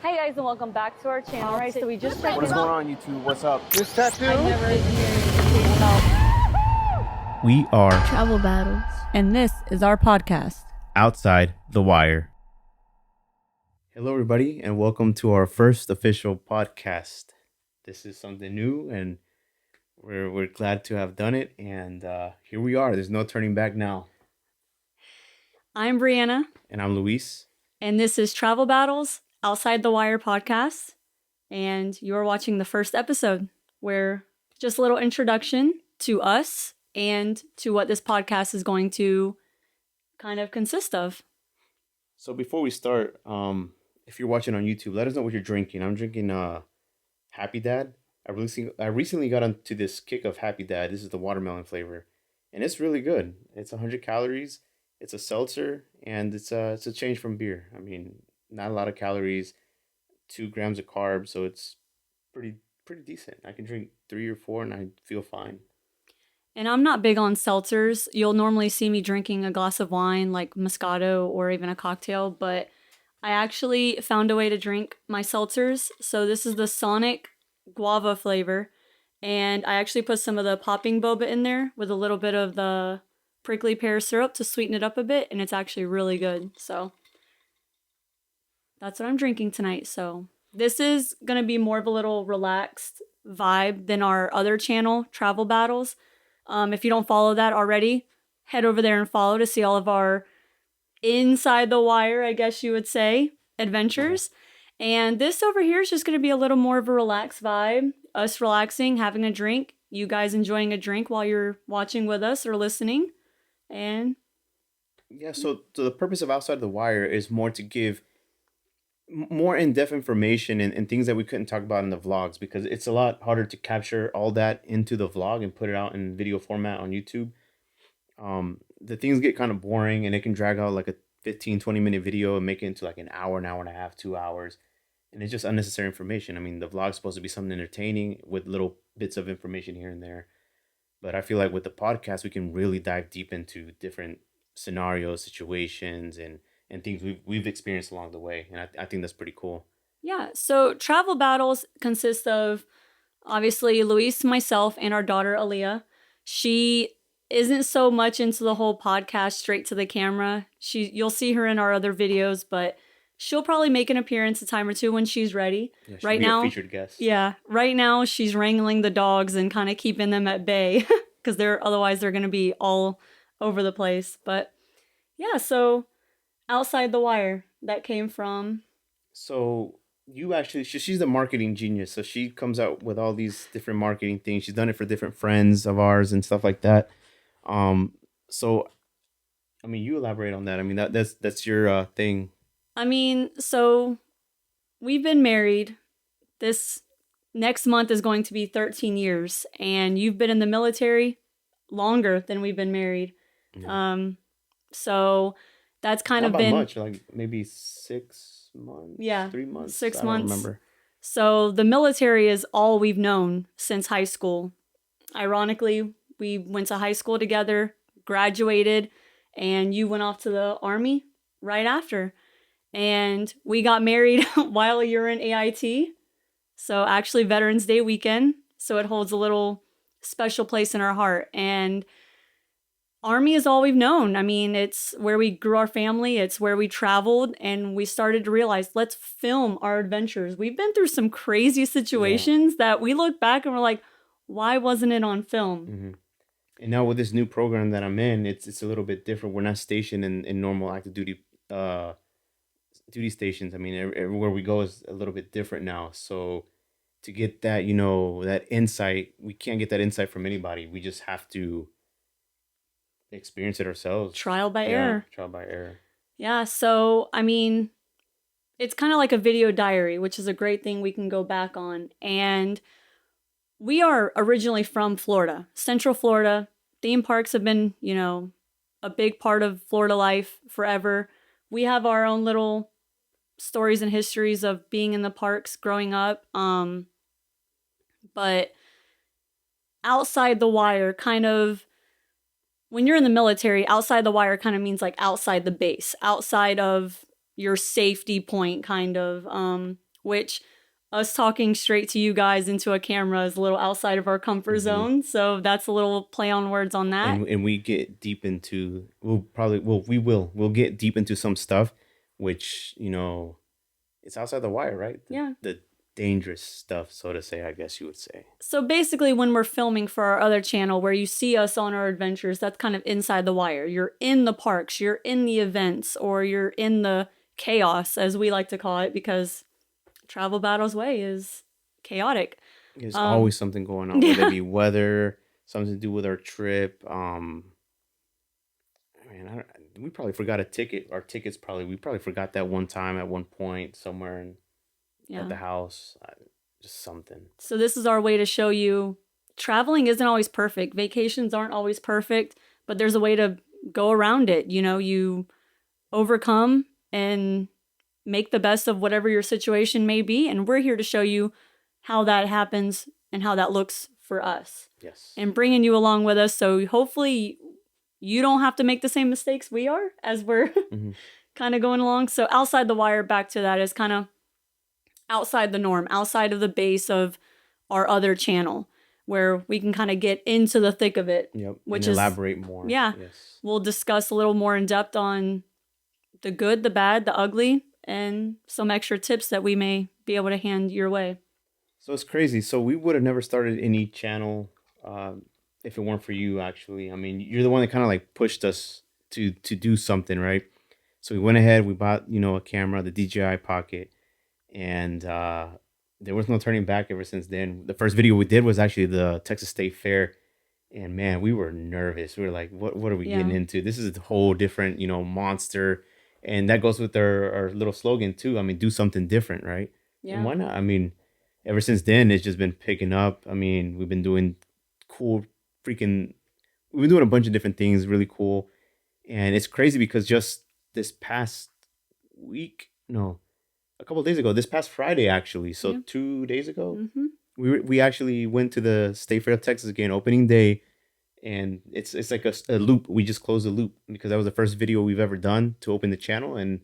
Hey guys, and welcome back to our channel. Alright, so we just checked. What is going on, YouTube? What's up? This tattoo? I never experienced no. We are Travel Battles. And this is our podcast. Outside the Wire. Hello, everybody, and welcome to our first official podcast. This is something new, and we're glad to have done it. And here we are. There's no turning back now. I'm Brianna. And I'm Luis. And this is Travel Battles, Outside the Wire podcast. And you are watching the first episode, where just a little introduction to us and to what this podcast is going to kind of consist of. So before we start, if you're watching on YouTube, let us know what you're drinking. I'm drinking Happy Dad. I recently got onto this kick of Happy Dad. This is the watermelon flavor, and it's really good. It's 100 calories. It's a seltzer, and it's a change from beer. I mean, not a lot of calories, 2 grams of carbs, so it's pretty decent. I can drink 3 or 4, and I feel fine. And I'm not big on seltzers. You'll normally see me drinking a glass of wine like Moscato or even a cocktail, but I actually found a way to drink my seltzers. So this is the Sonic guava flavor, and I actually put some of the popping boba in there with a little bit of the prickly pear syrup to sweeten it up a bit, and it's actually really good. So that's what I'm drinking tonight. So this is going to be more of a little relaxed vibe than our other channel, Travel Battles. If you don't follow that already, head over there and follow to see all of our inside the wire, I guess you would say, adventures. And this over here is just going to be a little more of a relaxed vibe. Us relaxing, having a drink, you guys enjoying a drink while you're watching with us or listening. And yeah, so the purpose of Outside the Wire is more to give more in-depth information and things that we couldn't talk about in the vlogs, because it's a lot harder to capture all that into the vlog and put it out in video format on YouTube. The things get kind of boring, and it can drag out like a 15-20 minute video and make it into like an hour and a half, 2 hours, and it's just unnecessary information. I mean, the vlog's supposed to be something entertaining with little bits of information here and there, but I feel like with the podcast we can really dive deep into different scenarios, situations, and things we've experienced along the way. And I think that's pretty cool. yeah, so Travel Battles consists of obviously Luis, myself, and our daughter Aaliyah. She isn't so much into the whole podcast straight to the camera. You'll see her in our other videos, but she'll probably make an appearance a time or two when she's ready. Yeah, right now, a featured guest. Yeah, right now she's wrangling the dogs and kind of keeping them at bay because otherwise they're going to be all over the place. But yeah, so Outside the Wire, that came from. So you actually, she's the marketing genius. So she comes out with all these different marketing things. She's done it for different friends of ours and stuff like that. So, I mean, you elaborate on that. I mean, that's your thing. I mean, so we've been married. This next month is going to be 13 years, and you've been in the military longer than we've been married. Yeah. So that's kind Not of been much, like maybe 6 months. Yeah, 3 months. 6 I months. don't remember. So the military is all we've known since high school. Ironically, we went to high school together, graduated, and you went off to the Army right after. And we got married while you were in AIT. So actually Veterans Day weekend. So it holds a little special place in our heart. And Army is all we've known. I mean, it's where we grew our family. It's where we traveled, and we started to realize, let's film our adventures. We've been through some crazy situations that we look back and we're like, why wasn't it on film? Mm-hmm. And now with this new program that I'm in, it's a little bit different. We're not stationed in normal active duty duty stations. I mean, everywhere we go is a little bit different now. So to get that, that insight, we can't get that insight from anybody. We just have to experience it ourselves. Trial by error. Trial by error. Yeah, so, I mean, it's kind of like a video diary, which is a great thing we can go back on. And we are originally from Florida, Central Florida. Theme parks have been, a big part of Florida life forever. We have our own little stories and histories of being in the parks growing up. But Outside the Wire kind of, when you're in the military, Outside the Wire kind of means like outside the base, outside of your safety point, kind of. which us talking straight to you guys into a camera is a little outside of our comfort zone. So that's a little play on words on that. And we get deep into, we'll get deep into some stuff, which, it's outside the wire, right? Yeah. The dangerous stuff, so to say, I guess you would say. So basically, when we're filming for our other channel where you see us on our adventures, that's kind of inside the wire. You're in the parks, you're in the events, or you're in the chaos, as we like to call it, because Travel Battles Way is chaotic. There's always something going on, whether it be weather, something to do with our trip. We probably forgot a ticket. Our tickets we probably forgot that one time at one point somewhere at the house. Just something. So this is our way to show you traveling isn't always perfect. Vacations aren't always perfect, but there's a way to go around it. You overcome and make the best of whatever your situation may be. And we're here to show you how that happens and how that looks for us. Yes. And bringing you along with us. So hopefully you don't have to make the same mistakes we are as we're kind of going along. So outside the wire, back to that, is kind of outside the norm, outside of the base of our other channel, where we can kind of get into the thick of it. Yep. Which and is elaborate more. Yeah. Yes. We'll discuss a little more in depth on the good, the bad, the ugly, and some extra tips that we may be able to hand your way. So it's crazy. So we would have never started any channel if it weren't for you, actually. I mean, you're the one that kind of like pushed us to do something, right? So we went ahead, we bought, a camera, the DJI Pocket, and there was no turning back ever since then. The first video we did was actually the Texas State Fair, and man, we were nervous. We were like, what are we getting into? This is a whole different, monster. And that goes with our little slogan too. I mean, do something different, right? Yeah. And why not? I mean, ever since then, it's just been picking up. I mean, we've been doing we've been doing a bunch of different things, really cool. And it's crazy because just this past week, a couple of days ago, this past Friday, actually. So 2 days ago, we actually went to the State Fair of Texas again, opening day. And it's like a loop. We just closed the loop because that was the first video we've ever done to open the channel. And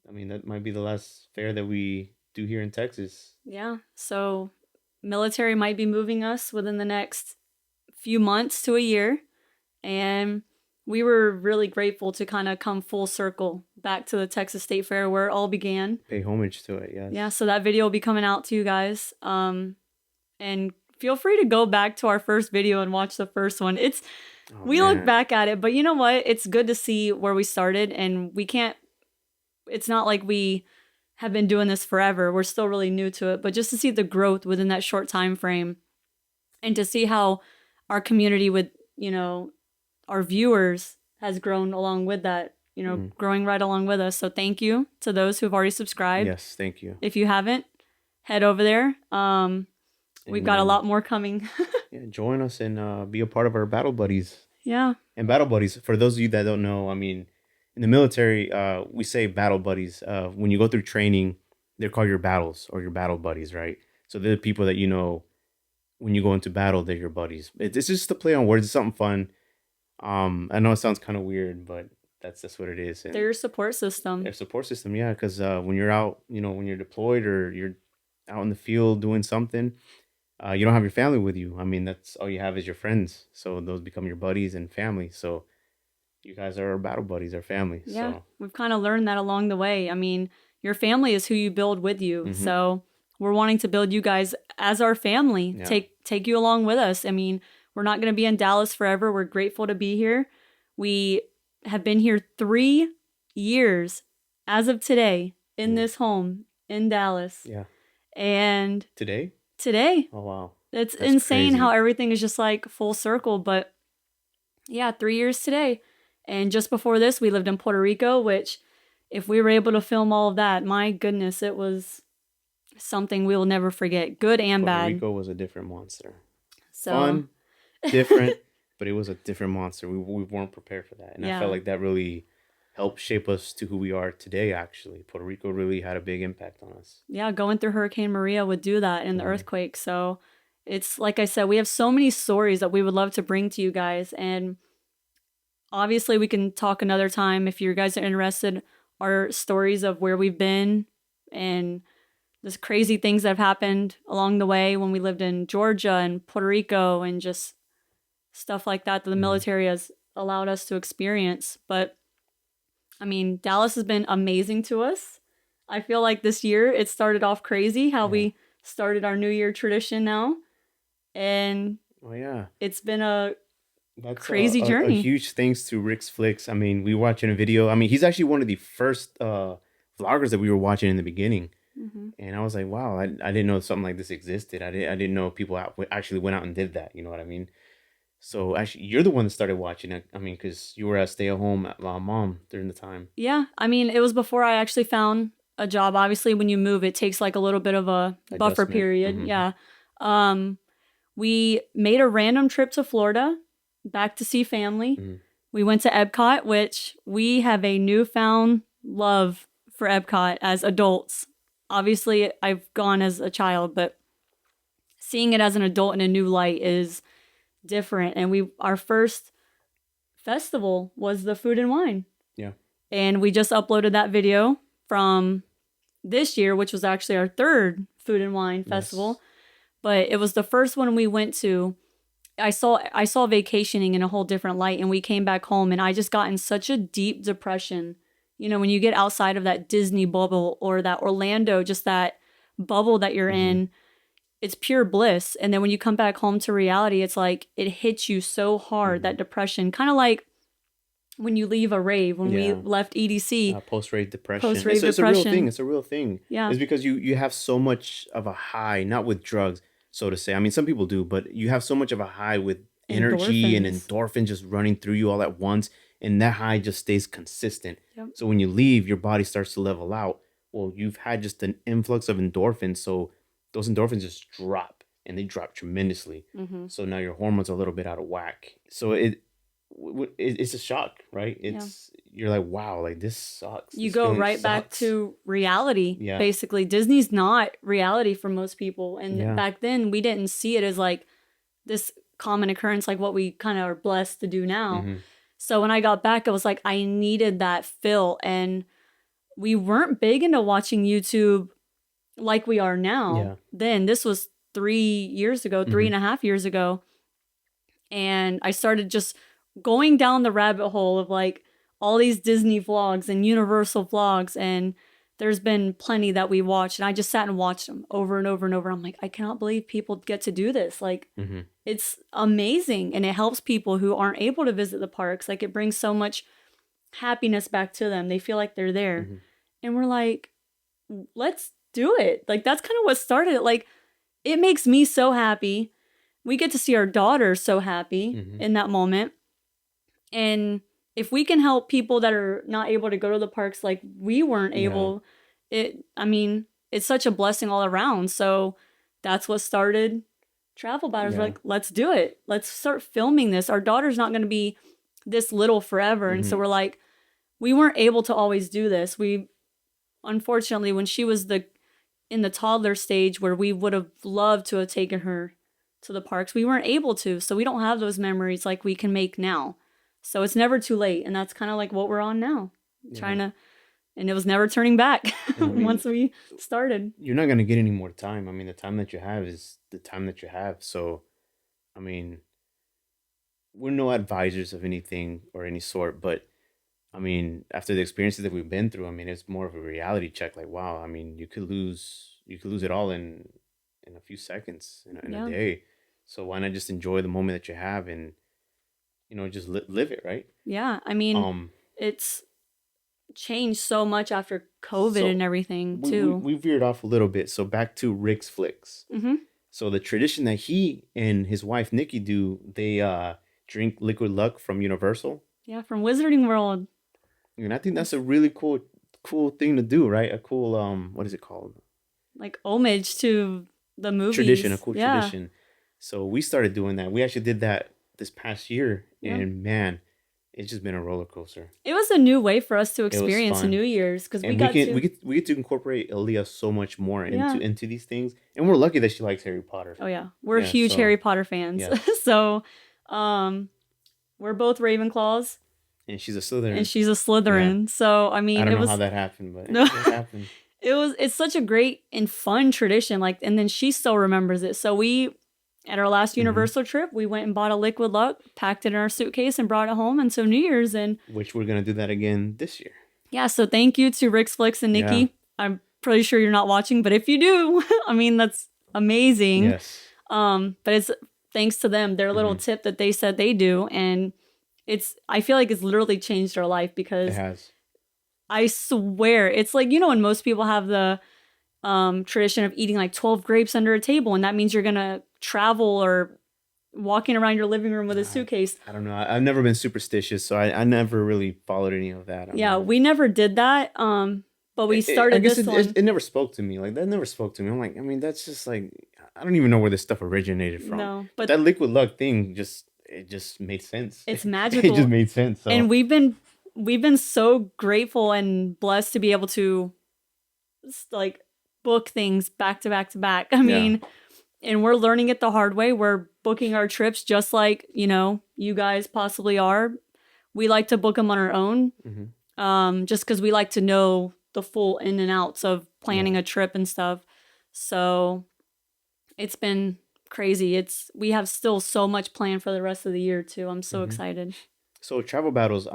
I mean, that might be the last fair that we do here in Texas. Yeah. So military might be moving us within the next few months to a year. And we were really grateful to kind of come full circle back to the Texas State Fair where it all began. Pay homage to it, yes. Yeah, so that video will be coming out to you guys. And feel free to go back to our first video and watch the first one. We look back at it, but you know what? It's good to see where we started, and it's not like we have been doing this forever. We're still really new to it, but just to see the growth within that short time frame and to see how our community with, our viewers has grown along with that, growing right along with us. So thank you to those who've already subscribed. Yes, thank you. If you haven't, head over there. We've got a lot more coming. Join us and be a part of our battle buddies. Yeah. And battle buddies, for those of you that don't know, I mean, in the military, we say battle buddies. When you go through training, they're called your battles or your battle buddies, right? So they're the people that when you go into battle, they're your buddies. It's just a play on words. It's something fun. I know it sounds kind of weird, but that's what it is. And they're your support system. Their support system, yeah. Because when you're out, when you're deployed or you're out in the field doing something, you don't have your family with you. I mean, that's all you have is your friends. So those become your buddies and family. So you guys are our battle buddies, our family. Yeah, so. We've kind of learned that along the way. I mean, your family is who you build with you. So we're wanting to build you guys as our family. Yeah. Take you along with us. I mean, we're not going to be in Dallas forever. We're grateful to be here. We have been here 3 years as of today in this home in Dallas. Yeah. And today? Oh, wow. That's insane crazy. How everything is just like full circle. But yeah, 3 years today. And just before this, we lived in Puerto Rico, which if we were able to film all of that, my goodness, it was something we will never forget. Good and bad. Puerto Rico was a different monster. So fun, different, but it was a different monster. We weren't prepared for that. And I felt like that really helped shape us to who we are today, actually. Puerto Rico really had a big impact on us. Yeah, going through Hurricane Maria would do that in the earthquake. So it's, like I said, we have so many stories that we would love to bring to you guys. And obviously we can talk another time if you guys are interested. Our stories of where we've been and the crazy things that have happened along the way when we lived in Georgia and Puerto Rico and just stuff like that the military has allowed us to experience. But I mean, Dallas has been amazing to us. I feel like this year it started off crazy how we started our New Year tradition now. And it's been a crazy journey. A huge thanks to Rick's Flicks. I mean, we were watching a video. I mean, he's actually one of the first vloggers that we were watching in the beginning. And I was like, wow, I didn't know something like this existed. I didn't know people actually went out and did that. You know what I mean? So actually, you're the one that started watching it. I mean, because you were a stay-at-home mom during the time. Yeah. I mean, it was before I actually found a job. Obviously, when you move, it takes like a little bit of a buffer period. Yeah. We made a random trip to Florida back to see family. We went to Epcot, which we have a newfound love for Epcot as adults. Obviously, I've gone as a child, but seeing it as an adult in a new light is different. And our first festival was the Food and Wine. Yeah. And we just uploaded that video from this year, which was actually our third Food and Wine festival. But it was the first one we went to. I saw vacationing in a whole different light, and we came back home and I just got in such a deep depression. You know, when you get outside of that Disney bubble or that Orlando, just that bubble that you're in, it's pure bliss. And then when you come back home to reality, it's like it hits you so hard, that depression. Kind of like when you leave a rave, when we left EDC. Post-rave depression. Post-rave depression. A real thing. It's a real thing. Yeah. It's because you have so much of a high, not with drugs, so to say. I mean, some people do, but you have so much of a high with energy and endorphins just running through you all at once. And that high just stays consistent. Yep. So when you leave, your body starts to level out. Well, you've had just an influx of endorphins. So those endorphins just drop, and they drop tremendously. So now your hormones are a little bit out of whack. So it's a shock, right? You're like, wow, like this sucks. You go right back to reality. Yeah. Basically, Disney's not reality for most people. And back then we didn't see it as like this common occurrence, like what we kind of are blessed to do now. So when I got back, I was like, I needed that fill. And we weren't big into watching YouTube like we are now. Yeah. Then this was 3 years ago, 3.5 years ago. And I started just going down the rabbit hole of like all these Disney vlogs and Universal vlogs. And there's been plenty that we watched. And I just sat and watched them over and over and over. I'm like, I cannot believe people get to do this. Like, it's amazing. And it helps people who aren't able to visit the parks. Like, it brings so much happiness back to them. They feel like they're there. And we're like, let's do it. Like, that's kind of what started it. Like, it makes me so happy. We get to see our daughter so happy in that moment. And if we can help people that are not able to go to the parks like we weren't able, it's such a blessing all around. So that's what started Travel Battles. Like, let's do it. Let's start filming this. Our daughter's not going to be this little forever. And so we're like, we weren't able to always do this. We, unfortunately, when she was in the toddler stage where we would have loved to have taken her to the parks, we weren't able to. So we don't have those memories like we can make now. So it's never too late. And that's kind of like what we're on now. And it was never turning back once we started. You're not going to get any more time. I mean, the time that you have is the time that you have. So, I mean, we're no advisors of anything or any sort. But, I mean, after the experiences that we've been through, I mean, it's more of a reality check. Like, wow, I mean, you could lose it all in a few seconds, in a day. So why not just enjoy the moment that you have and, just live it, right? Yeah. I mean, it's changed so much after COVID and everything, too. We veered off a little bit. So back to Rick's Flicks. So the tradition that he and his wife, Nikki, do, they drink Liquid Luck from Universal. Yeah, from Wizarding World. And I think that's a really cool thing to do, right? A cool, what is it called? Like homage to the movies. Tradition, a cool tradition. So we started doing that. We actually did that this past year. And man, it's just been a roller coaster. It was a new way for us to experience New Year's because we get to incorporate Aaliyah so much more into these things, and we're lucky that she likes Harry Potter. Oh yeah, we're huge Harry Potter fans. Yeah. So, we're both Ravenclaws, and she's a Slytherin. Yeah. So I mean, I don't know how that happened, but it happened. It's such a great and fun tradition. Like, and then she still remembers it. So at our last Universal trip, we went and bought a Liquid Luck, packed it in our suitcase, and brought it home. And so New Year's, and Which we're gonna do that again this year. yeah. So thank you to Rick's Flicks and Nikki. Yeah. I'm pretty sure you're not watching, but if you do, I mean, that's amazing. Yes. But it's thanks to them, their little tip that they said they do, and I feel like it's literally changed our life It because has. I swear it's like, you know, when most people have the tradition of eating like 12 grapes under a table, and that means you're gonna travel or walking around your living room with a suitcase. I don't know. I've never been superstitious, so I never really followed any of that. Yeah, we never did that. But we started I guess this one. it never spoke to me. Like, that never spoke to me. I'm like, I mean, that's just like, I don't even know where this stuff originated from. No, but that Liquid Luck thing it just made sense. it's magical. It just made sense. So. And we've been so grateful and blessed to be able to like book things back to back to back. I mean, and we're learning it the hard way. We're booking our trips just like, you know, you guys possibly are. We like to book them on our own, just because we like to know the full in and outs of planning a trip and stuff. So it's been crazy. We have still so much planned for the rest of the year too. I'm so excited. So Travel Battles,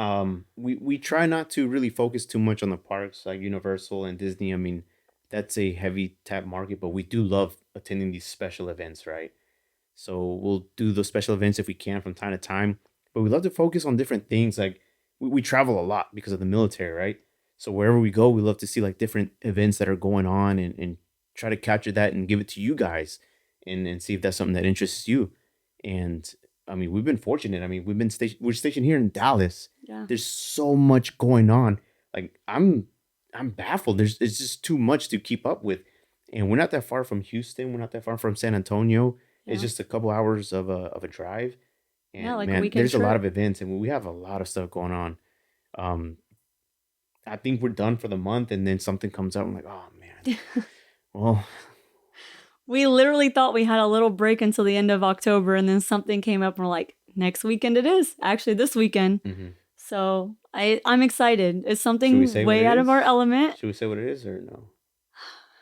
we try not to really focus too much on the parks like Universal and Disney. I mean, that's a heavy tap market, but we do love attending these special events, right? So we'll do those special events if we can from time to time, but we love to focus on different things. Like we travel a lot because of the military, right? So wherever we go, we love to see like different events that are going on and try to capture that and give it to you guys and see if that's something that interests you. And I mean, we've been fortunate. I mean, we're stationed here in Dallas. Yeah. There's so much going on. Like I'm baffled. It's just too much to keep up with. And we're not that far from Houston. We're not that far from San Antonio. Yeah. It's just a couple hours of a drive. And like man, a weekend there's trip. a lot of events and we have a lot of stuff going on. I think we're done for the month and then something comes up. I'm like, oh man. Well, we literally thought we had a little break until the end of October, and then something came up and we're like, next weekend it is. Actually, this weekend. So I'm excited. It's something way out of our element. Should we say what it is or no?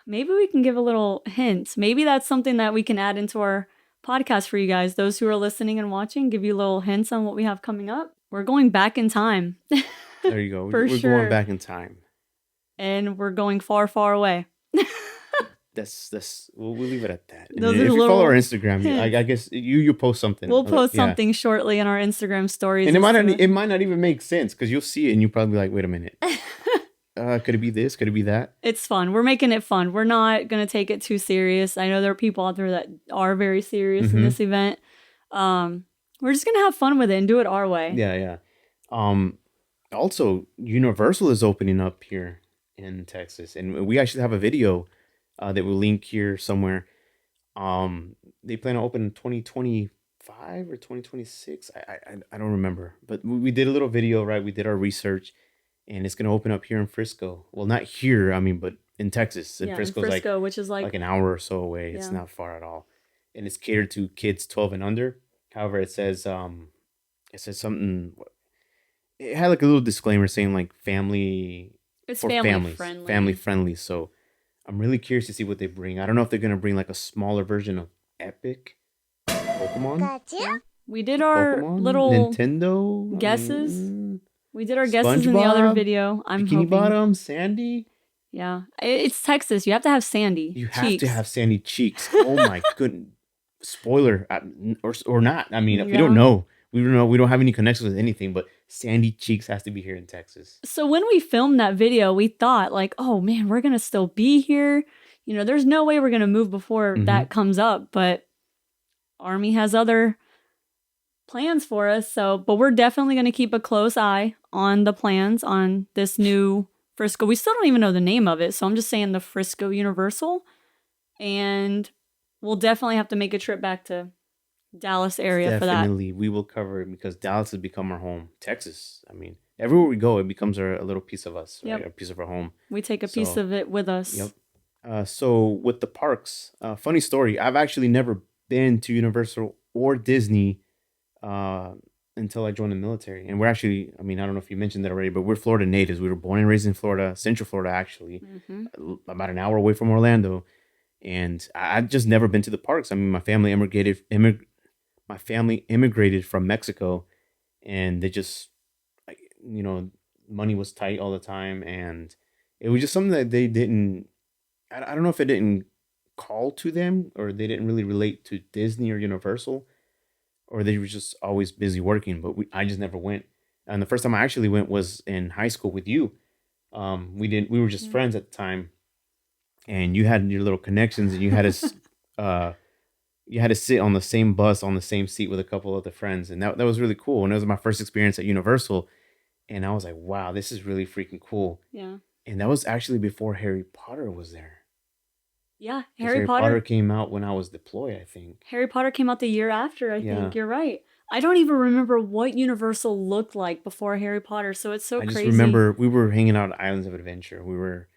Maybe we can give a little hint. Maybe that's something that we can add into our podcast for you guys. Those who are listening and watching, give you little hints on what we have coming up. We're going back in time. There you go. We're going back in time. And we're going far, far away. We'll leave it at that. Those if are you little follow our Instagram, I guess you post something. We'll post something shortly in our Instagram stories. And it might not even make sense because you'll see it and you'll probably be like, wait a minute. Could it be this? Could it be that? It's fun. We're making it fun. We're not going to take it too serious. I know there are people out there that are very serious in this event. We're just going to have fun with it and do it our way. Yeah. Also, Universal is opening up here in Texas, and we actually have a video that we'll link here somewhere. They plan to open in 2025 or 2026. I don't remember, but we did a little video, right? We did our research, and it's going to open up here in Frisco. Well, not here, I mean, but in Texas. And Frisco's Frisco, which is like an hour or so away. It's not far at all, and it's catered to kids 12 and under. However, it says something. It had like a little disclaimer saying like family. It's for family friendly. So I'm really curious to see what they bring. I don't know if they're gonna bring like a smaller version of Epic, Pokemon. Gotcha. We did our little Nintendo guesses. We did our guesses in the other video. I'm Bikini hoping. Bottom, Sandy. Yeah, it's Texas. You have to have sandy. You have to have sandy cheeks. Oh my goodness! Spoiler, or not. I mean, we don't know. We don't know. We don't have any connections with anything, but sandy cheeks has to be here in Texas. So when we filmed that video, we thought like, oh man, we're going to still be here. You know, there's no way we're going to move before that comes up, but Army has other plans for us. But we're definitely going to keep a close eye on the plans on this new Frisco. We still don't even know the name of it. So I'm just saying the Frisco Universal. And we'll definitely have to make a trip back to Dallas area for that. Definitely, we will cover it because Dallas has become our home. Texas, I mean, everywhere we go, it becomes a little piece of us, right? A piece of our home. We take a piece of it with us. Yep. So with the parks, funny story. I've actually never been to Universal or Disney until I joined the military. And we're actually, I mean, I don't know if you mentioned that already, but we're Florida natives. We were born and raised in Florida, Central Florida, actually, Mm-hmm. about an hour away from Orlando. And I've just never been to the parks. I mean, my family immigrated from Mexico, and they just, like, money was tight all the time, and it was just something that they didn't. I don't know if it didn't call to them, or they didn't really relate to Disney or Universal, or they were just always busy working. But I just never went. And the first time I actually went was in high school with you. We were just friends at the time, and you had your little connections, and you had to sit on the same bus on the same seat with a couple of the friends, and that was really cool. And it was my first experience at Universal, and I was like, wow, this is really freaking cool. Yeah. And that was actually before Harry Potter was there. Yeah, 'Cause Harry Potter came out when I was deployed, I think. Harry Potter came out the year after, I Yeah. think. You're right. I don't even remember what Universal looked like before Harry Potter, so it's so I just crazy. remember we were hanging out at Islands of Adventure. We were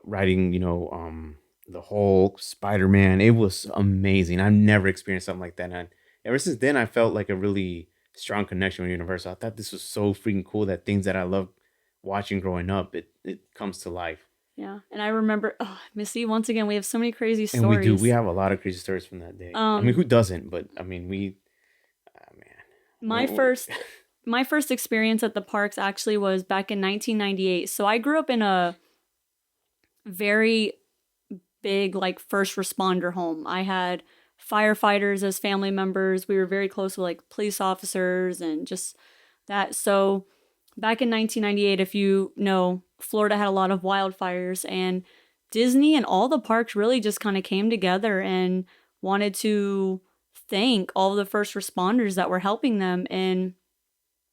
riding, the Hulk, Spider-Man. It was amazing. I've never experienced something like that. And ever since then, I felt like a really strong connection with Universal. I thought this was so freaking cool that things that I loved watching growing up, it comes to life. Yeah, and I remember, Missy, once again, we have so many crazy And stories. we have a lot of crazy stories from that day. I mean, who doesn't? But I mean, man. My first experience at the parks actually was back in 1998. So I grew up in a very big, like, first responder home. I had firefighters as family members. We were very close with, like, police officers and just that. So back in 1998, if you know, Florida had a lot of wildfires, and Disney and all the parks really just kind of came together and wanted to thank all the first responders that were helping them. And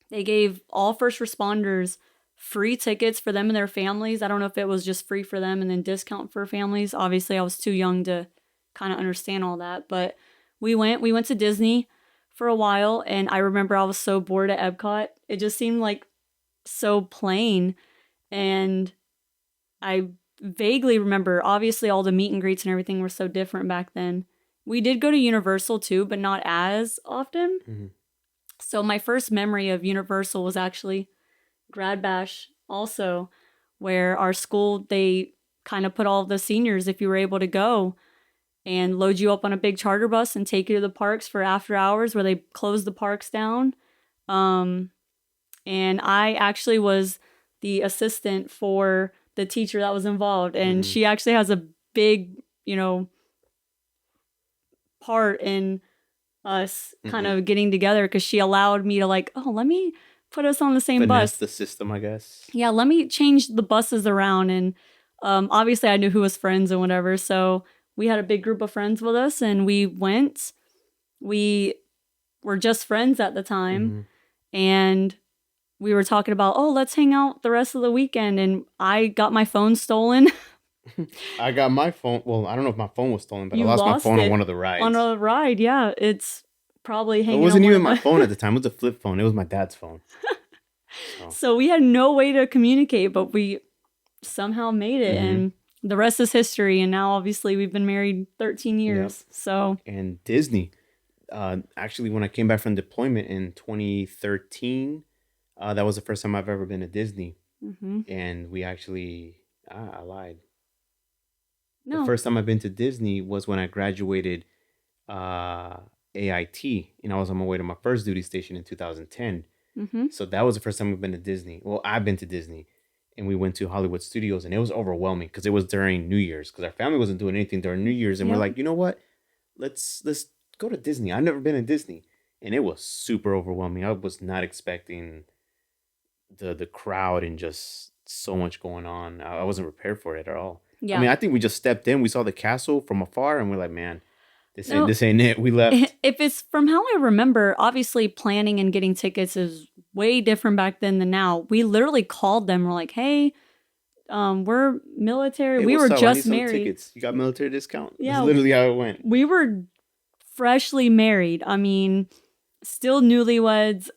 they gave all first responders free tickets for them and their families. I don't know if it was just free for them and then discount for families. Obviously, I was too young to kind of understand all that. But we went to Disney for a while, and I remember I was so bored at Epcot. It just seemed like so plain. And I vaguely remember, obviously, all the meet and greets and everything were so different back then. We did go to Universal too, but not as often. Mm-hmm. So my first memory of Universal was actually Grad Bash also, where our school, they kind of put all of the seniors, if you were able to go, and load you up on a big charter bus and take you to the parks for after hours where they closed the parks down. And I actually was the assistant for the teacher that was involved. And she actually has a big, part in us kind of getting together, because she allowed me to, like, let me put us on the same bus. The system, I guess. Yeah, let me change the buses around. And obviously I knew who was friends and whatever. So we had a big group of friends with us, and we went. We were just friends at the time. And we were talking about, let's hang out the rest of the weekend. And I got my phone stolen. I got my phone. Well, I don't know if my phone was stolen, but You I lost my phone it on one of the rides. On a ride, yeah. It's probably hanging. It wasn't on even one my of phone at the time. It was a flip phone. It was my dad's phone. So we had no way to communicate, but we somehow made it. And the rest is history. And now, obviously, we've been married 13 years. Yep. So. And Disney. Actually, when I came back from deployment in 2013, that was the first time I've ever been to Disney. And we actually, I lied. No. The first time I've been to Disney was when I graduated AIT, and I was on my way to my first duty station in 2010. So that was the first time I've been to Disney. Well, I've been to Disney, and we went to Hollywood Studios, and it was overwhelming because it was during New Year's, because our family wasn't doing anything during New Year's, and we're like, you know what? Let's go to Disney. I've never been to Disney, and it was super overwhelming. I was not expecting the crowd and just so much going on. I wasn't prepared for it at all. Yeah. I mean, I think we just stepped in. We saw the castle from afar, and we're like, man, this ain't it. We left. If it's from how I remember, obviously planning and getting tickets is way different back then than now. We literally called them. We're like, hey, we're military. Hey, we were just married. Tickets. You got military discount? Yeah. That's literally how it went. We were freshly married. I mean, still newlyweds.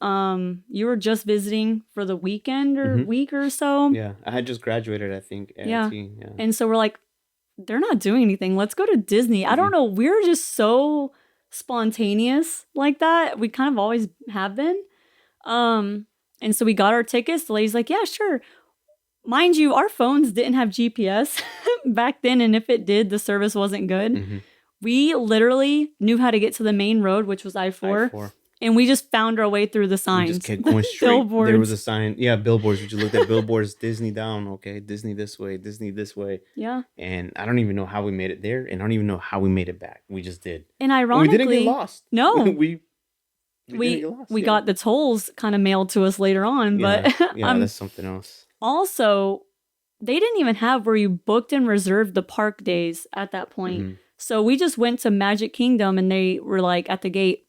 You were just visiting for the weekend or week or so. Yeah, I had just graduated, I think. Yeah. And so we're like, they're not doing anything. Let's go to Disney. I don't know. We're just so spontaneous like that. We kind of always have been. And so we got our tickets. The lady's like, yeah, sure. Mind you, our phones didn't have GPS back then. And if it did, the service wasn't good. Mm-hmm. We literally knew how to get to the main road, which was I-4. I-4. And we just found our way through the signs. We just kept going straight. Billboards. There was a sign. Yeah, billboards. We just looked at billboards. Disney down. Okay, Disney this way. Disney this way. Yeah. And I don't even know how we made it there. And I don't even know how we made it back. We just did. And ironically... And we didn't get lost. No. we didn't get lost. We got the tolls kind of mailed to us later on. But yeah, that's something else. Also, they didn't even have where you booked and reserved the park days at that point. Mm-hmm. So we just went to Magic Kingdom and they were like at the gate,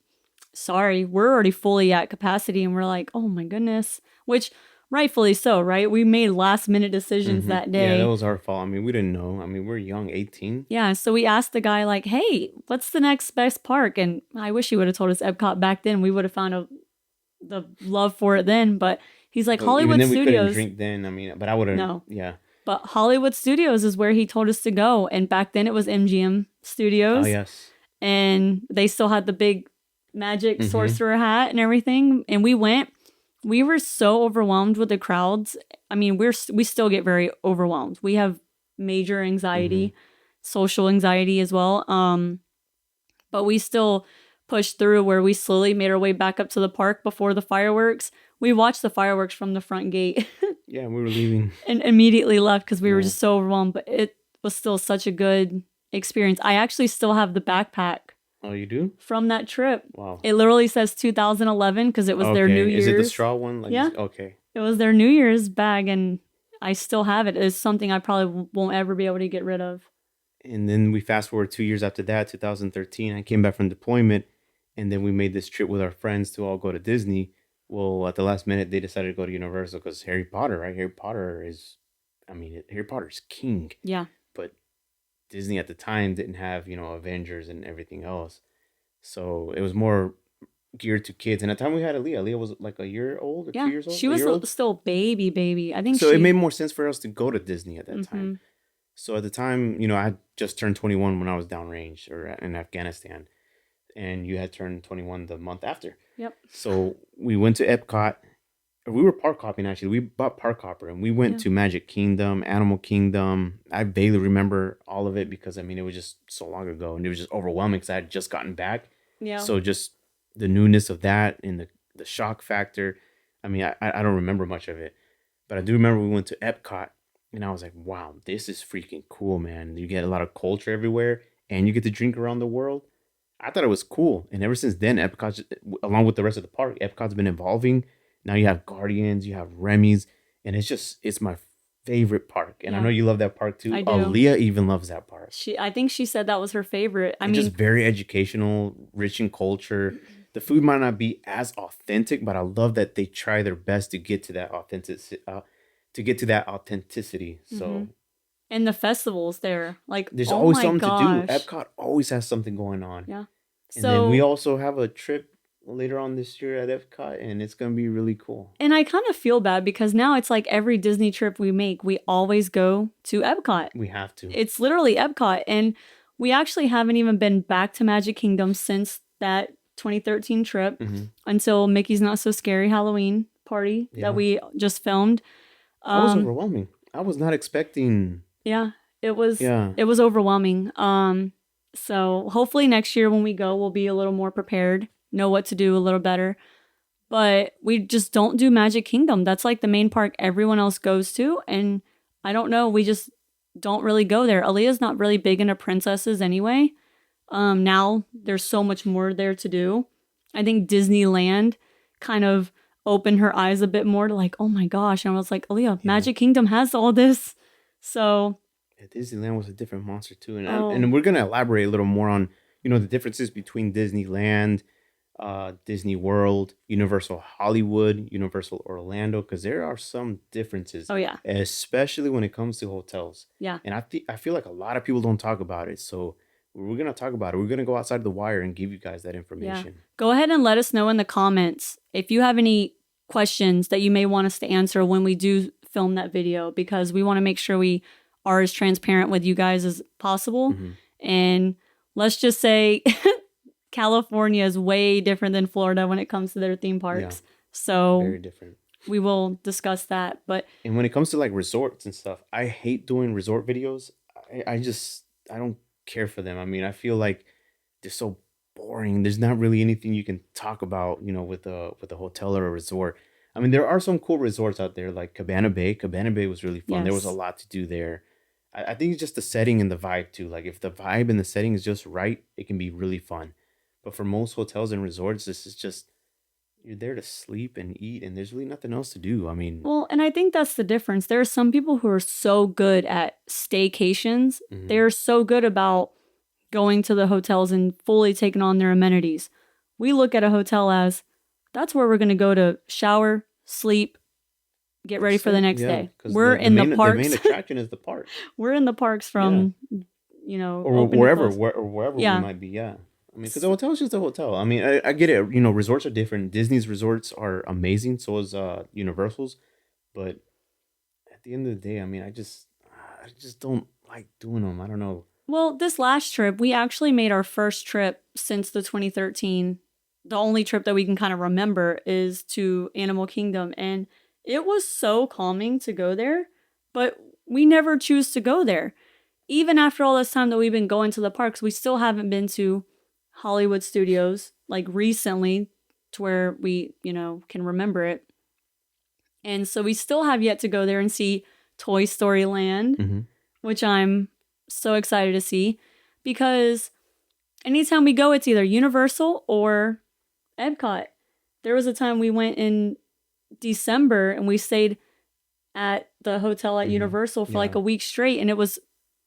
sorry, we're already fully at capacity. And we're like, oh my goodness, which rightfully so, right? We made last minute decisions that day. Yeah, that was our fault. I mean, we didn't know. I mean, we're young, 18. Yeah, so we asked the guy like, hey, what's the next best park? And I wish he would have told us Epcot back then. We would have found the love for it then. But he's like, Hollywood Studios. We couldn't Studios. drink then. I mean, but I would have. No. Yeah. But Hollywood Studios is where he told us to go. And back then it was MGM Studios. Oh, yes. And they still had the big magic sorcerer hat and everything. And we went. We were so overwhelmed with the crowds. I mean, we still get very overwhelmed. We have major anxiety, social anxiety as well. But we still pushed through where we slowly made our way back up to the park before the fireworks. We watched the fireworks from the front gate. Yeah, we were leaving. And immediately left because we were just so overwhelmed. But it was still such a good experience. I actually still have the backpack. Oh, you do? From that trip. Wow. It literally says 2011 because it was their New Year's. Is it the straw one? Like, yeah. Okay. It was their New Year's bag and I still have it. It's something I probably won't ever be able to get rid of. And then we fast forward 2 years after that, 2013. I came back from deployment and then we made this trip with our friends to all go to Disney. Well, at the last minute, they decided to go to Universal because Harry Potter, right? Harry Potter's king. Yeah. But Disney at the time didn't have, Avengers and everything else. So it was more geared to kids. And at the time we had Aaliyah. Aaliyah was like a year old or 2 years old? She was still baby. I think so it made more sense for us to go to Disney at that time. So at the time, I had just turned 21 when I was downrange or in Afghanistan. And you had turned 21 the month after. Yep. So we went to Epcot. We were park hopping, actually. We bought Park Hopper and we went to Magic Kingdom, Animal Kingdom. I vaguely remember all of it because, it was just so long ago. And it was just overwhelming because I had just gotten back. Yeah. So just the newness of that and the shock factor. I don't remember much of it. But I do remember we went to Epcot. And I was like, wow, this is freaking cool, man. You get a lot of culture everywhere. And you get to drink around the world. I thought it was cool. And ever since then, Epcot, along with the rest of the park, Epcot's been evolving. Now you have Guardians, you have Remy's, and it's my favorite park. And I know you love that park too. Aaliyah even loves that park. I think she said that was her favorite. Just very educational, rich in culture. The food might not be as authentic, but I love that they try their best to get to that authenticity. So. And the festivals there, like, there's always something to do. Epcot always has something going on. Yeah. And then we also have a trip later on this year at Epcot, and it's going to be really cool. And I kind of feel bad because now it's like every Disney trip we make, we always go to Epcot. We have to. It's literally Epcot. And we actually haven't even been back to Magic Kingdom since that 2013 trip until Mickey's Not So Scary Halloween party that we just filmed. That was overwhelming. I was not expecting... Yeah, it was overwhelming. So hopefully next year when we go, we'll be a little more prepared, know what to do a little better. But we just don't do Magic Kingdom. That's like the main park everyone else goes to. And I don't know, we just don't really go there. Aaliyah's not really big into princesses anyway. Now there's so much more there to do. I think Disneyland kind of opened her eyes a bit more to like, oh my gosh. And I was like, Aaliyah, Magic Kingdom has all this. So Disneyland was a different monster too, and we're gonna elaborate a little more on the differences between Disneyland, Disney World, Universal Hollywood, Universal Orlando, because there are some differences. Oh yeah, especially when it comes to hotels. Yeah, and I feel like a lot of people don't talk about it, so we're gonna talk about it. We're gonna go outside the wire and give you guys that information. Yeah. Go ahead and let us know in the comments if you have any questions that you may want us to answer when we do film that video, because we want to make sure we are as transparent with you guys as possible. And let's just say California is way different than Florida when it comes to their theme parks. So Very different. we will discuss that. But And when it comes to like resorts and stuff, I hate doing resort videos. I don't care for them. I mean, I feel like they're so boring. There's not really anything you can talk about, with a hotel or a resort. I mean, there are some cool resorts out there like Cabana Bay. Cabana Bay was really fun. There was a yes. lot to do there. I think it's just the setting and the vibe too. Like if the vibe and the setting is just right, it can be really fun. But for most hotels and resorts, this is just you're there to sleep and eat, and there's really nothing else to do. I mean, Well, and I think that's the difference. There are some people who are so good at staycations. mhm. They're so good about going to the hotels and fully taking on their amenities. We look at a hotel as that's where we're going to go to shower, sleep, get ready for the next Yeah, day. because We're in the the main parks. attraction is the park, We're in the parks yeah, from, or open to wherever close. or wherever we Yeah. might be. Yeah, I mean, because the hotel is just a hotel. I mean, I get it. Resorts are different. Disney's resorts are amazing. So is Universal's, but at the end of the day, I mean, I just don't like doing them. I don't know. Well, this last trip, we actually made our first trip since the 2013. The only trip that we can kind of remember is to Animal Kingdom. And it was so calming to go there, but we never choose to go there. Even after all this time that we've been going to the parks, we still haven't been to Hollywood Studios like recently to where we, can remember it. And so we still have yet to go there and see Toy Story Land, Hmm. which I'm so excited to see because anytime we go, it's either Universal or Epcot. There was a time we went in December and we stayed at the hotel at Hmm. Universal for like Yeah. a week straight, and it was Just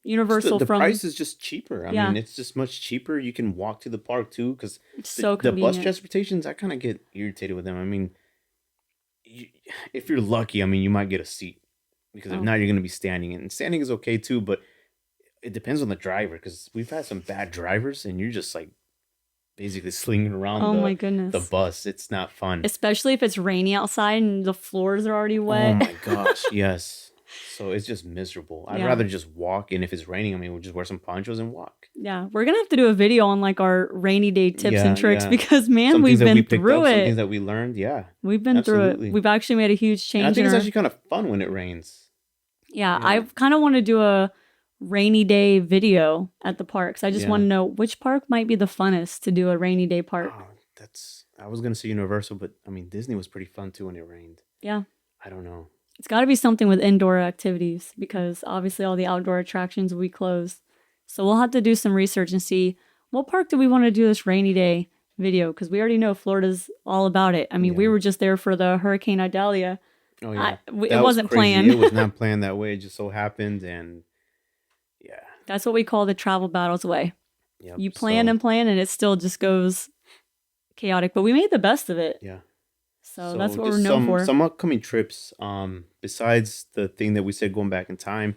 the, Universal the from, price is just cheaper. I yeah, mean, it's just much cheaper. You can walk to the park too, because so the bus convenient. transportations, I kind of get irritated with them. I mean, you, if you're lucky, I mean, you might get a seat because if Oh, not, you're going to be standing. And standing is okay too, but it depends on the driver because we've had some bad drivers, and you're just like basically slinging around oh the my the goodness. bus. It's not fun. Especially if it's rainy outside and the floors are already Oh wet. my gosh, yes. So it's just miserable. I'd Yeah. rather just walk, and if it's raining, I mean, we'll just wear some ponchos and walk. Yeah. We're going to have to do a video on like our rainy day tips and Yeah, tricks yeah. because, man, Some things we've that we been picked up, through some things it. that we learned. Yeah, We've been through it. absolutely. We've actually made a huge And I change think in it's our. actually kind of fun when it rains. Yeah. You I know? kind of want to do a rainy day video at the parks. I just want Yeah. to know which park might be the funnest to do a rainy day park. Oh, I was gonna say Universal, but I mean Disney was pretty fun too when it rained. Yeah. I don't know. It's got to be something with indoor activities because obviously all the outdoor attractions will be closed. So we'll have to do some research and see what park do we want to do this rainy day video because we already know Florida's all about it. I mean, we Yeah. were just there for the Hurricane Idalia. Oh yeah, It that was wasn't crazy. planned. It was not planned that way. It just so happened, and yeah, That's what we call the travel battles way. yep. You plan So and plan and it still just goes chaotic, but we made the best of it. yeah. So that's So what we're just known some for. some upcoming trips. Besides the thing that we said going back in time,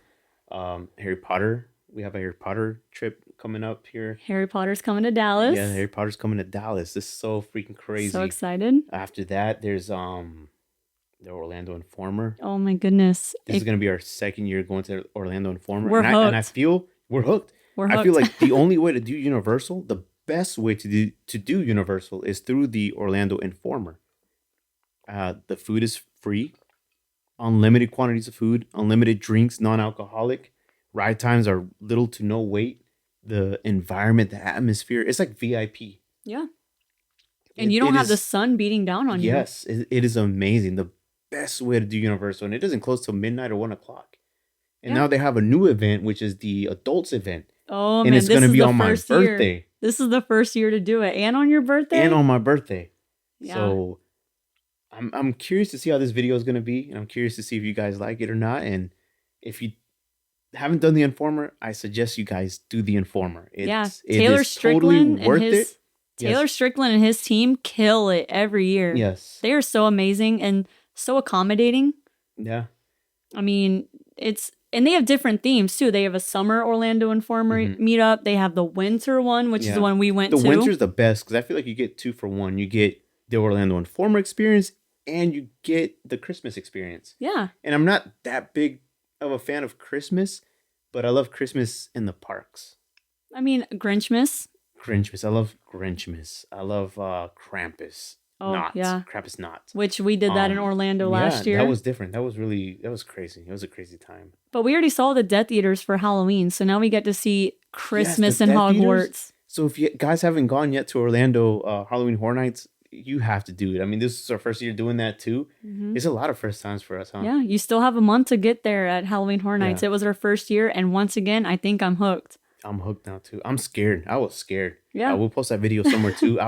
Harry Potter. We have a Harry Potter trip coming up here. Harry Potter's coming to Dallas. Yeah, Harry Potter's coming to Dallas. This is so freaking So crazy. excited. After that, there's the Orlando Informer. Oh my goodness. This is gonna be our second year going to Orlando Informer, We're and I hooked. feel we're hooked. We're I hooked. feel like the only way to do Universal, the best way to do Universal is through the Orlando Informer. The food is free, unlimited quantities of food, unlimited drinks, non-alcoholic. Ride times are little to no wait. The environment, the atmosphere, it's like VIP. Yeah. And you don't have the sun beating down on you. Yes, it is amazing. The best way to do Universal, and it doesn't close till midnight or 1 o'clock. And Yeah. now they have a new event, which is the adults event, Oh and man, it's this gonna is be the on my first year. birthday This is the first year to do it. And on your birthday? and on my birthday. Yeah. So I'm curious to see how this video is gonna be, and I'm curious to see if you guys like it or not. And if you haven't done the Informer, I suggest you guys do the Informer. It Yeah. is Taylor totally Strickland and worth his it. Taylor Yes. Strickland and his team kill it every year. Yes. They are so amazing and so accommodating. Yeah. I mean, and they have different themes too. They have a summer Orlando Informer Mhm. meetup. They have the winter one, which is Yeah. the one we went The to. winter's the best because I feel like you get 2 for 1. You get the Orlando Informer experience and you get the Christmas experience. Yeah. And I'm not that big of a fan of Christmas, but I love Christmas in the parks. I mean, Grinchmas. Grinchmas. I love Grinchmas. I love Krampus. Oh, yeah. Crap is not. Which we did that in Orlando last year. That was different. That was crazy. It was a crazy time. But we already saw the Death Eaters for Halloween, so now we get to see Christmas the in Death Hogwarts. Eaters. So if you guys haven't gone yet to Orlando Halloween Horror Nights, you have to do it. I mean, this is our first year doing that too. Mm-hmm. It's a lot of first times for us, huh? Yeah, you still have a month to get there at Halloween Horror Nights. It was our first year, and once again, I think I'm hooked. I'm hooked now too. I'm scared. I was scared. Yeah. We'll post that video somewhere too.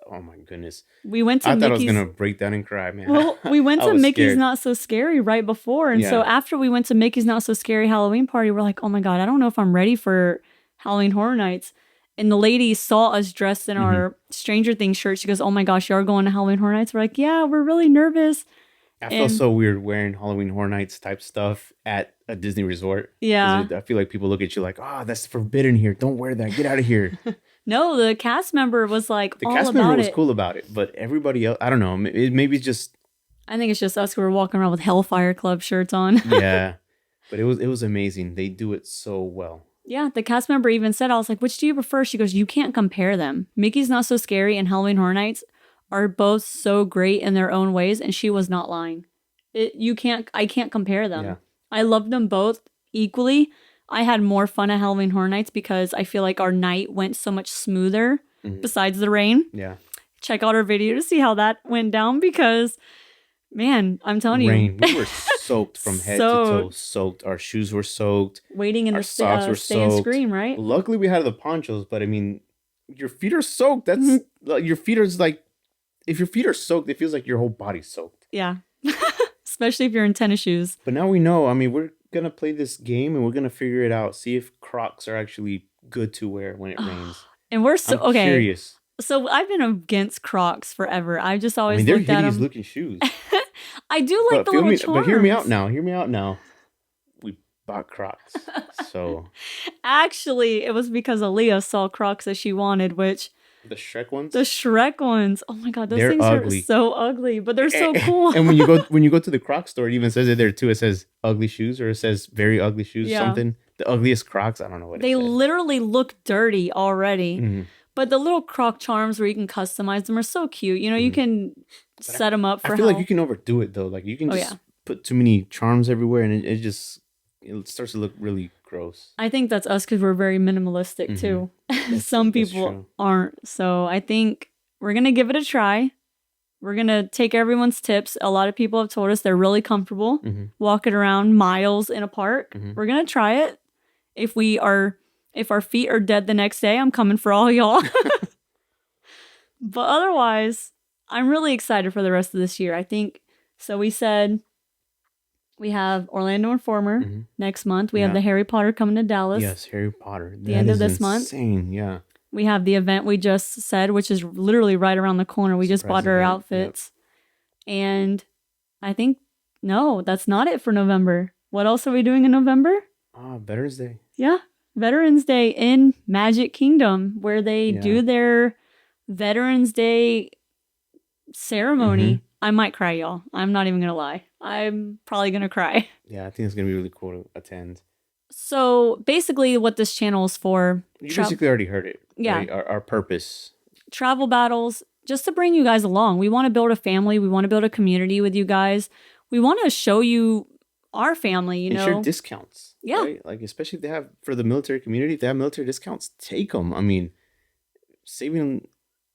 Oh my goodness. We went to I thought Mickey's... I was going to break down and cry, man. Well, we went to Mickey's Not So Scary right before. And so after we went to Mickey's Not So Scary Halloween party, we're like, oh my God, I don't know if I'm ready for Halloween Horror Nights. And the lady saw us dressed in our Stranger Things shirt. She goes, oh my gosh, you are going to Halloween Horror Nights? We're like, yeah, we're really nervous. I felt so weird wearing Halloween Horror Nights type stuff at a Disney resort. Yeah. I feel like people look at you like, oh, that's forbidden here. Don't wear that. Get out of here. No, the cast member was like, the cast member was cool about it, but everybody else, I don't know. Maybe it's just. I think it's just us who were walking around with Hellfire Club shirts on. Yeah, but it was amazing. They do it so well. Yeah, the cast member even said, I was like, which do you prefer? She goes, you can't compare them. Mickey's Not So Scary and Halloween Horror Nights are both so great in their own ways, and she was not lying. I can't compare them. Yeah. I love them both equally. I had more fun at Halloween Horror Nights because I feel like our night went so much smoother besides the rain. Yeah. Check out our video to see how that went down because, man, I'm telling you. We were soaked from head to toe. Soaked. Our shoes were soaked. Waiting in the socks were stay and scream, right? Luckily, we had the ponchos, but I mean, your feet are soaked. That's your feet are like, if your feet are soaked, it feels like your whole body's soaked. Yeah. Especially if you're in tennis shoes. But now we know. I mean, we're going to play this game and we're going to figure it out. See if Crocs are actually good to wear when it rains. And we're so I'm curious. So I've been against Crocs forever. I just always looked at them. They're hideous looking shoes. I do like the little charms. But hear me out now. We bought Crocs. So actually, it was because Aaliyah saw Crocs that she wanted, which the Shrek ones? The Shrek ones. Oh my God, those things ugly. Are so ugly, but they're so cool. And when you go to the Croc store, it even says it there too. It says ugly shoes or it says very ugly shoes, something. The ugliest Crocs. I don't know what they literally look dirty already. Mm-hmm. But the little Croc charms where you can customize them are so cute. You know, you can set them up for I feel like you can overdo it though. Like you can just put too many charms everywhere and it starts to look really gross. I think that's us because we're very minimalistic too. Some people aren't. So I think we're going to give it a try. We're going to take everyone's tips. A lot of people have told us they're really comfortable walking around miles in a park. We're going to try it. If our feet are dead the next day, I'm coming for all y'all. But otherwise, I'm really excited for the rest of this year. I think, so we said we have Orlando Informer next month. We have the Harry Potter coming to Dallas. Yes, Harry Potter. The end of this month. Insane, yeah. We have the event we just said, which is literally right around the corner. We just bought our outfits. Yep. And I think, no, that's not it for November. What else are we doing in November? Veterans Day. Yeah, Veterans Day in Magic Kingdom, where they do their Veterans Day ceremony. I might cry, y'all. I'm not even going to lie. I'm probably going to cry. Yeah, I think it's going to be really cool to attend. So basically what this channel is for... You basically already heard it. Yeah. Right? Our purpose. Travel Battles, just to bring you guys along. We want to build a family. We want to build a community with you guys. We want to show you our family, you know. And share discounts. Yeah. Right? Like, especially if they have, for the military community, if they have military discounts, take them. I mean, saving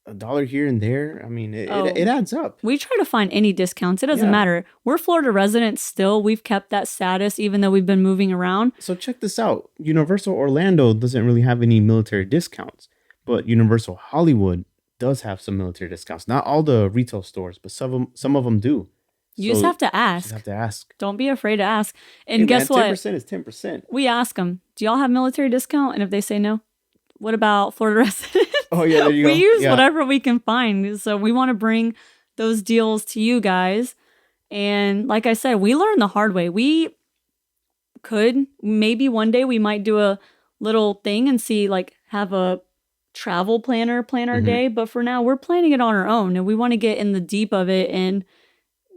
$1 here and there, I mean, it adds up. We try to find any discounts. It doesn't matter. We're Florida residents still. We've kept that status even though we've been moving around. So check this out. Universal Orlando doesn't really have any military discounts, but Universal Hollywood does have some military discounts. Not all the retail stores, but some of them do. You just have to ask. Just have to ask. Don't be afraid to ask. And guess what? 10% is 10%. We ask them, do y'all have military discount? And if they say no, what about Florida residents? Oh, yeah, there you go. We use whatever we can find. So we want to bring those deals to you guys. And like I said, we learned the hard way. We could, maybe one day we might do a little thing and see, like, have a travel planner plan our day. But for now, we're planning it on our own. And we want to get in the deep of it and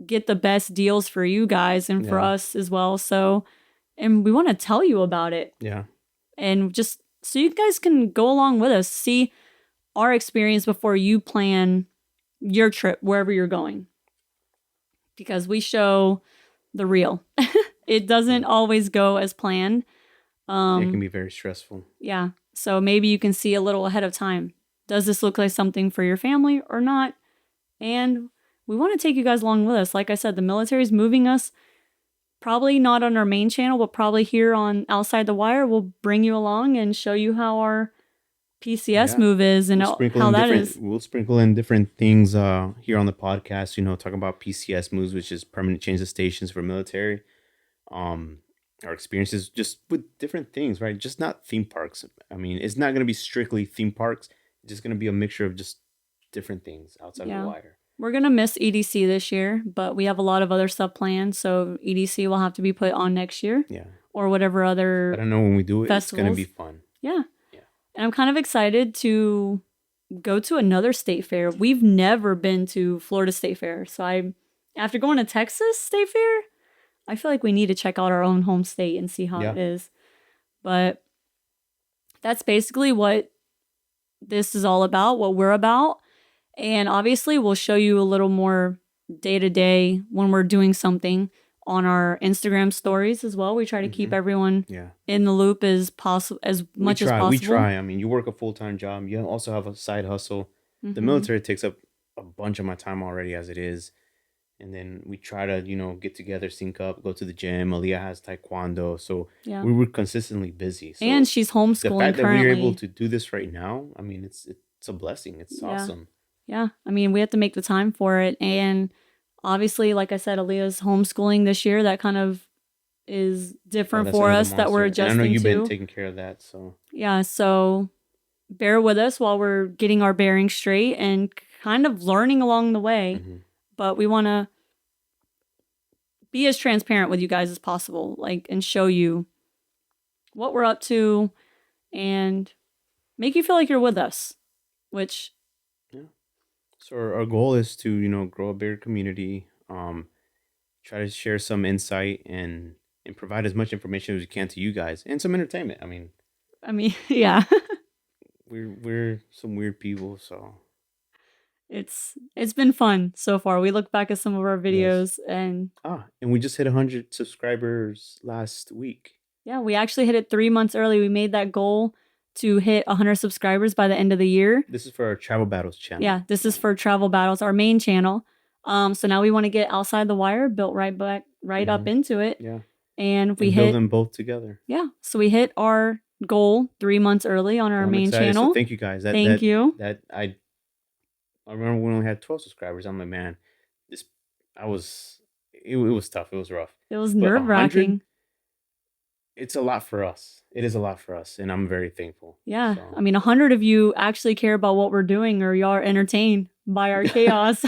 get the best deals for you guys and for us as well. So, and we want to tell you about it. Yeah. And just so you guys can go along with us, see our experience before you plan your trip, wherever you're going. Because we show the real. It doesn't always go as planned. It can be very stressful. Yeah. So maybe you can see a little ahead of time. Does this look like something for your family or not? And we want to take you guys along with us. Like I said, the military is moving us. Probably not on our main channel, but probably here on Outside the Wire. We'll bring you along and show you how our PCS move is and how that is. We'll sprinkle in different things here on the podcast, talking about PCS moves, which is permanent change of stations for military. Our experiences just with different things, right? Just not theme parks. I mean, it's not going to be strictly theme parks. It's just going to be a mixture of just different things outside of the wire. We're going to miss EDC this year, but we have a lot of other stuff planned. So EDC will have to be put on next year. Yeah. Or whatever other I don't know, when we do it, festivals. It's going to be fun. Yeah. And I'm kind of excited to go to another state fair. We've never been to Florida State Fair. So after going to Texas State Fair, I feel like we need to check out our own home state and see how it is. But that's basically what this is all about, what we're about. And obviously, we'll show you a little more day-to-day when we're doing something on our Instagram stories as well. We try to keep everyone in the loop as much as possible. We try. I mean, you work a full-time job. You also have a side hustle. The military takes up a bunch of my time already as it is. And then we try to, get together, sync up, go to the gym. Aaliyah has taekwondo. So we were consistently busy. So and she's homeschooling the fact currently. that we're able to do this right now, I mean, it's a blessing. It's awesome. Yeah. I mean, we have to make the time for it. And obviously, like I said, Aaliyah's homeschooling this year. That kind of is different for us that we're adjusting to. And I know you've been taking care of that. So yeah. So bear with us while we're getting our bearings straight and kind of learning along the way. But we want to be as transparent with you guys as possible, and show you what we're up to and make you feel like you're with us, which... So our goal is to, grow a bigger community, try to share some insight and provide as much information as we can to you guys and some entertainment. I mean, yeah. we're some weird people, so it's been fun so far. We look back at some of our videos and we just hit 100 subscribers last week. Yeah, we actually hit it 3 months early. We made that goal to hit 100 subscribers by the end of the year. This is for our TravelBattles channel. Yeah, this is for TravelBattles, our main channel. So now we want to get Outside the Wire built right up into it. Yeah. And we build them both together. Yeah. So we hit our goal 3 months early on our main channel. So thank you guys. Thank you. I remember when we only had 12 subscribers. I'm like, man, it was tough. It was rough. It was nerve-wracking. It's a lot for us. It is a lot for us, and I'm very thankful. Yeah. So. I mean, 100 of you actually care about what we're doing, or y'all are entertained by our chaos.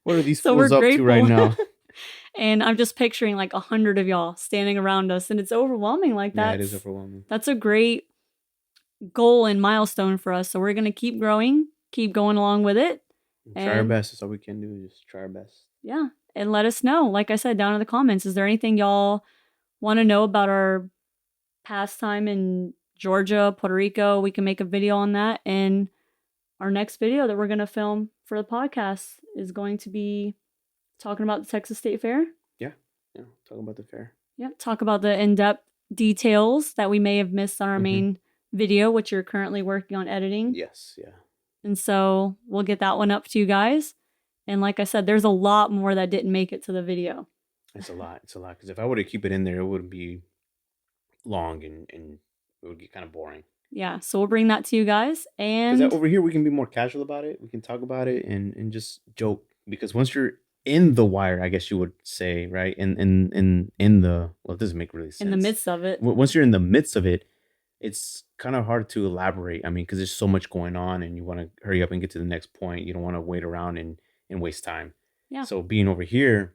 What are these fools up to right now? And I'm just picturing 100 of y'all standing around us, and it's overwhelming. Yeah, it is overwhelming. That's a great goal and milestone for us. So we're going to keep growing, keep going along with it. Try our best. That's all we can do, is just try our best. Yeah. And let us know, like I said, down in the comments, is there anything y'all want to know about our past time in Georgia, Puerto Rico? We can make a video on that. And our next video that we're going to film for the podcast is going to be talking about the Texas State Fair. Yeah. Talking about the fair. Yeah. Talk about the in-depth details that we may have missed on our main video, which you're currently working on editing. Yes. Yeah. And so we'll get that one up to you guys. And like I said, there's a lot more that didn't make it to the video. It's a lot. Because if I were to keep it in there, it would be long and it would get kind of boring. Yeah. So we'll bring that to you guys. And over here, we can be more casual about it. We can talk about it and just joke. Because once you're in the wire, I guess you would say, right? In the, well, it doesn't make really sense. In the midst of it. Once you're in the midst of it, it's kind of hard to elaborate. I mean, because there's so much going on and you want to hurry up and get to the next point. You don't want to wait around and waste time. Yeah. So being over here,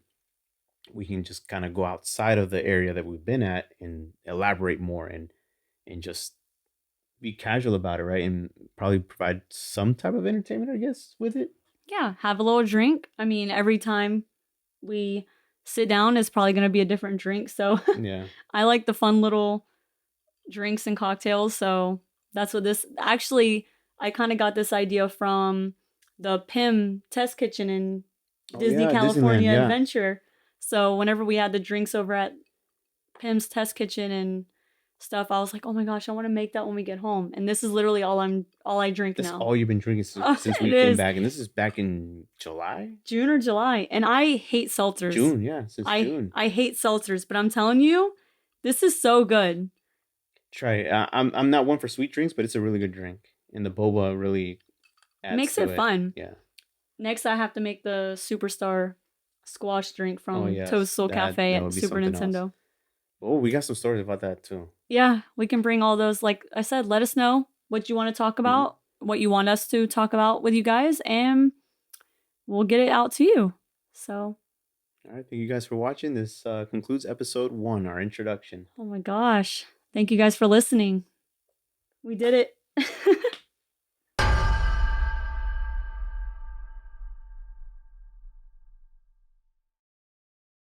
we can just kind of go outside of the area that we've been at and elaborate more and just be casual about it, right? And probably provide some type of entertainment, I guess, with it. Yeah, have a little drink. I mean, every time we sit down, it's probably going to be a different drink. So yeah, I like the fun little drinks and cocktails. So that's what this, actually, I kind of got this idea from the PIM test kitchen in Oh Disney yeah, Disneyland. California Yeah. Adventure. So whenever we had the drinks over at PIM's test kitchen and stuff, I was like, oh my gosh, I want to make that when we get home. And this is literally all I drink That's now. all you've been drinking since we It came is back, and this is back in July, June or July, and I hate seltzers. June. Yeah, since June. I hate seltzers, but I'm telling you, this is so good. Try it. I'm not one for sweet drinks, but it's a really good drink, and the boba really adds Makes to it it. fun. Yeah. Next, I have to make the superstar squash drink Oh from yes, Toadstool Cafe that at would be Super something else. Nintendo. Oh, we got some stories about that too. Yeah, we can bring all those. Like I said, let us know what you want to talk about, what you want us to talk about with you guys, and we'll get it out to you. So, All right, thank you guys for watching. This concludes episode 1, our introduction. oh my gosh. Thank you guys for listening. We did it.